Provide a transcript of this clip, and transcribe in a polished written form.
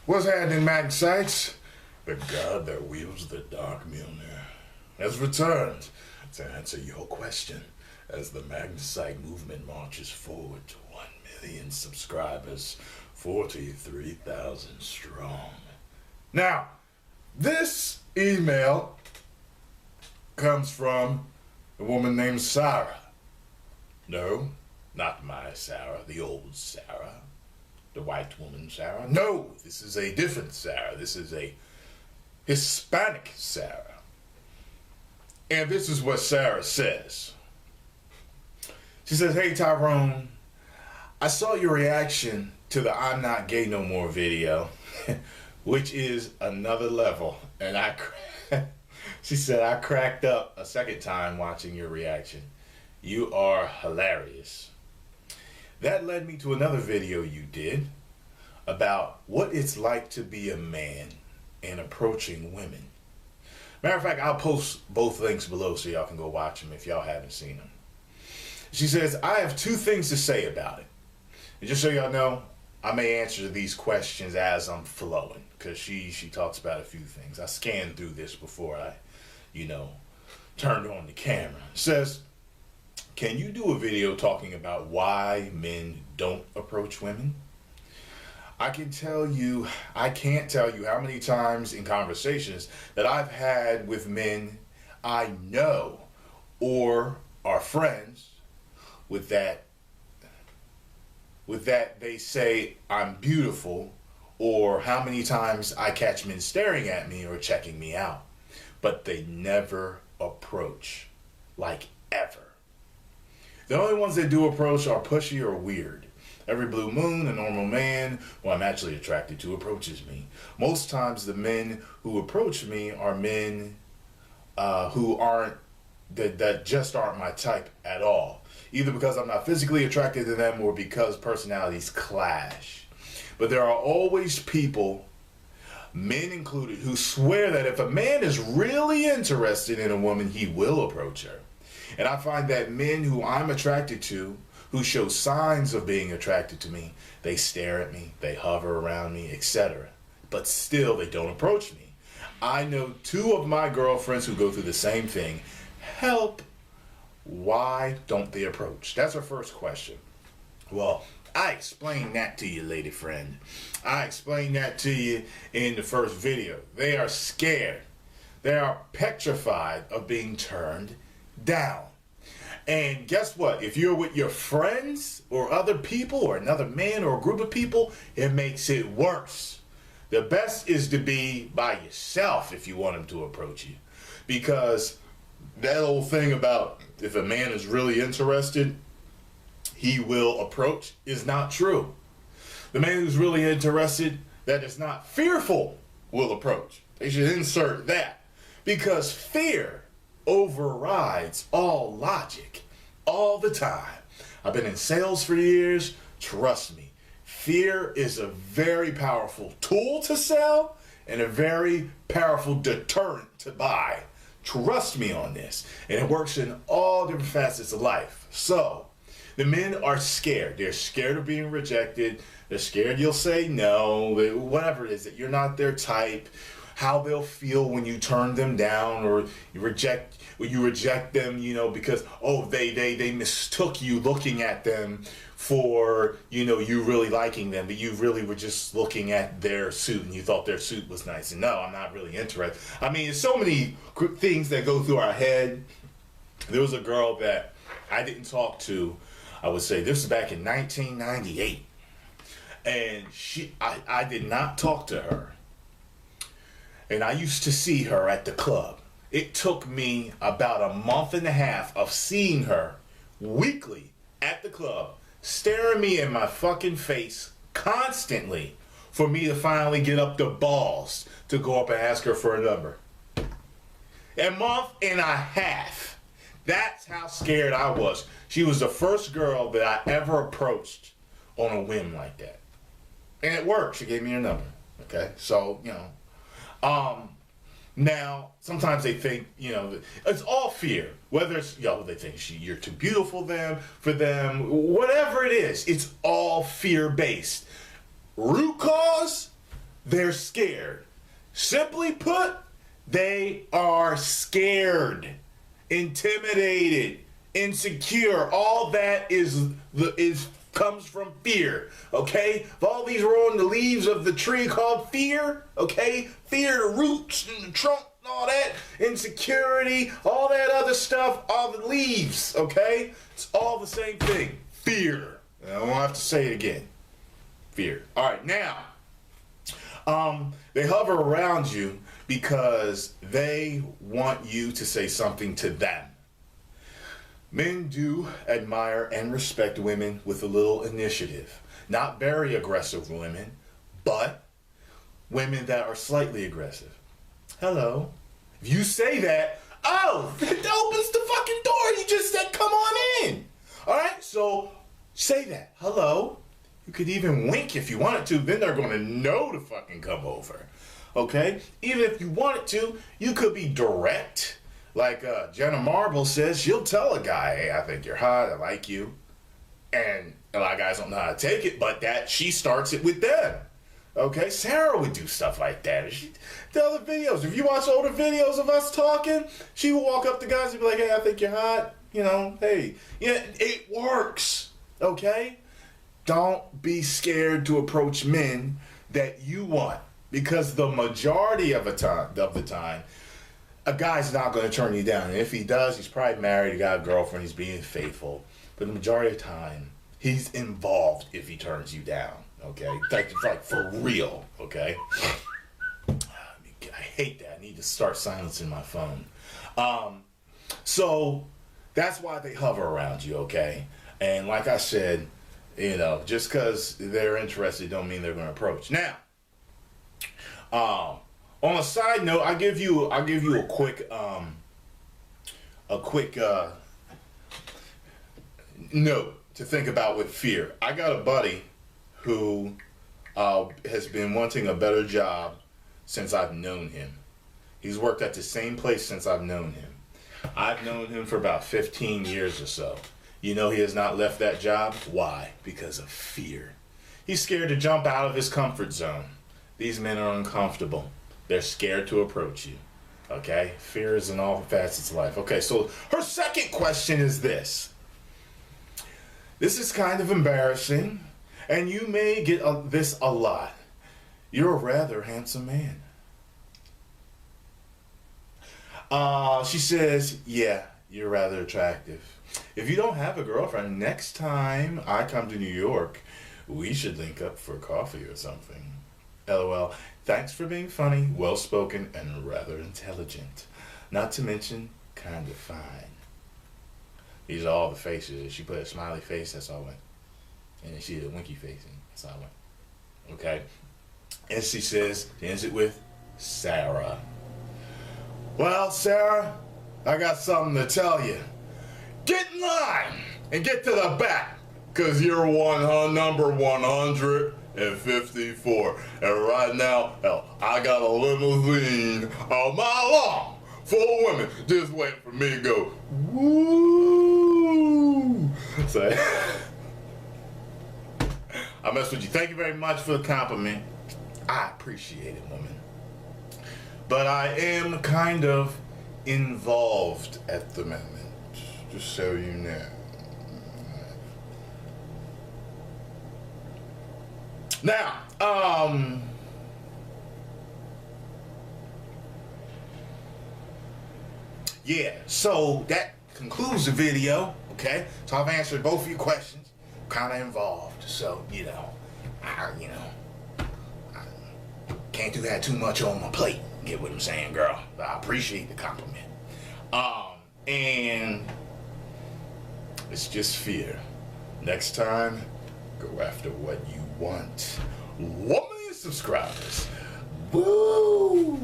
What's happening, Magnus? The god that wields the Dark Mjolnir has returned to answer your question as the Magnusite movement marches forward to 1 million subscribers, 43,000 strong. Now, this email comes from a woman named Sarah. No, not my Sarah, the old Sarah. The white woman Sarah. No, this is a different Sarah. This is a Hispanic Sarah. And this is what Sarah says. She says, "Hey Tyrone, I saw your reaction to the I'm Not Gay No More video, which is another level. And she said, I cracked up a second time watching your reaction. You are hilarious. That led me to another video you did about what it's like to be a man and approaching women. Matter of fact, I'll post both links below so y'all can go watch them if y'all haven't seen them. She says, I have 2 things to say about it. And just so y'all know, I may answer these questions as I'm flowing, because she talks about a few things. I scanned through this before I, turned on the camera. It says, can you do a video talking about why men don't approach women? I can't tell you how many times in conversations that I've had with men I know or are friends with that they say I'm beautiful, or how many times I catch men staring at me or checking me out, but they never approach, like ever. The only ones that do approach are pushy or weird. Every blue moon, a normal man who I'm actually attracted to approaches me. Most times the men who approach me are men who aren't, that just aren't my type at all. Either because I'm not physically attracted to them or because personalities clash. But there are always people, men included, who swear that if a man is really interested in a woman, he will approach her. And I find that men who I'm attracted to, who show signs of being attracted to me, they stare at me, they hover around me, etc. But still, they don't approach me. I know 2 of my girlfriends who go through the same thing. Help. Why don't they approach? That's her first question. Well, I explained that to you, lady friend. I explained that to you in the first video. They are scared. They are petrified of being turned down. And guess what? If you're with your friends or other people or another man or a group of people, it makes it worse. The best is to be by yourself if you want them to approach you. Because that old thing about if a man is really interested, he will approach is not true. The man who's really interested, that is not fearful, will approach. They should insert that. Because fear overrides all logic all the time. I've been in sales for years. Trust me, fear is a very powerful tool to sell and a very powerful deterrent to buy. Trust me on this. And it works in all different facets of life. So the men are scared. They're scared of being rejected. They're scared you'll say no, whatever it is, that you're not their type, how they'll feel when you turn them down or you reject them, because, they mistook you looking at them for, you really liking them, but you really were just looking at their suit and you thought their suit was nice. And no, I'm not really interested. I mean, there's so many things that go through our head. There was a girl that I didn't talk to, I would say this was back in 1998. And I did not talk to her. And I used to see her at the club. It took me about a month and a half of seeing her weekly at the club, staring me in my fucking face constantly, for me to finally get up the balls to go up and ask her for a number. A month and a half. That's how scared I was. She was the first girl that I ever approached on a whim like that. And it worked. She gave me her number. Okay? So, now, sometimes they think, it's all fear. Whether it's, they think you're too beautiful for them, whatever it is, it's all fear-based. Root cause, They're scared. Simply put, they are scared, intimidated, insecure. All that comes from fear. Okay? All these are on the leaves of the tree called fear. Okay? Fear, the roots and the trunk and all that, insecurity, all that other stuff, all the leaves. Okay? It's all the same thing. Fear. I won't have to say it again. Fear. All right, now, they hover around you because they want you to say something to them. Men do admire and respect women with a little initiative. Not very aggressive women, but women that are slightly aggressive. Hello. If you say that, oh, it opens the fucking door. You just said, come on in. All right, so say that. Hello. You could even wink if you wanted to. Then they're going to know to fucking come over. Okay? Even if you wanted to, you could be direct. Like Jenna Marble says, she'll tell a guy, hey, I think you're hot, I like you. And a lot of guys don't know how to take it, but that she starts it with them. Okay? Sarah would do stuff like that. The other videos, if you watch older videos of us talking, she would walk up to guys and be like, hey, I think you're hot. You know, hey. Yeah, it works. Okay? Don't be scared to approach men that you want, because the majority of the time, a guy's not going to turn you down. And if he does, he's probably married, he got a girlfriend, he's being faithful. But the majority of the time, he's involved if he turns you down. Okay, like for real. Okay, I hate that. I need to start silencing my phone. So that's why they hover around you. Okay, and like I said, you know, just because they're interested don't mean they're going to approach. Now, on a side note, I'll give you a quick note to think about with fear. I got a buddy who has been wanting a better job since I've known him. He's worked at the same place since I've known him. I've known him for about 15 years or so. You know he has not left that job. Why? Because of fear. He's scared to jump out of his comfort zone. These men are uncomfortable. They're scared to approach you. Okay? Fear is in all facets of life. Okay, so her second question is this. This is kind of embarrassing, and you may get this a lot. You're a rather handsome man. She says, yeah, you're rather attractive. If you don't have a girlfriend, next time I come to New York, we should link up for coffee or something. LOL. Thanks for being funny, well-spoken, and rather intelligent. Not to mention, kind of fine. These are all the faces. She put a smiley face, that's all I went. And then she did a winky face, and that's all I went. Okay? And she says, she ends it with, Sarah. Well, Sarah, I got something to tell you. Get in line and get to the back, because you're number 154. And right now, hell, I got a limousine a mile long full of women just waiting for me to go, woo. So, I mess with you. Thank you very much for the compliment. I appreciate it, woman. But I am kind of involved at the moment. Just so you know. Now, yeah, so that concludes the video, okay? So I've answered both of your questions, kind of involved, so, you know, I can't do that too much on my plate, get what I'm saying, girl? But I appreciate the compliment. And it's just fear. Next time, go after what you want. 1 million subscribers. Woo!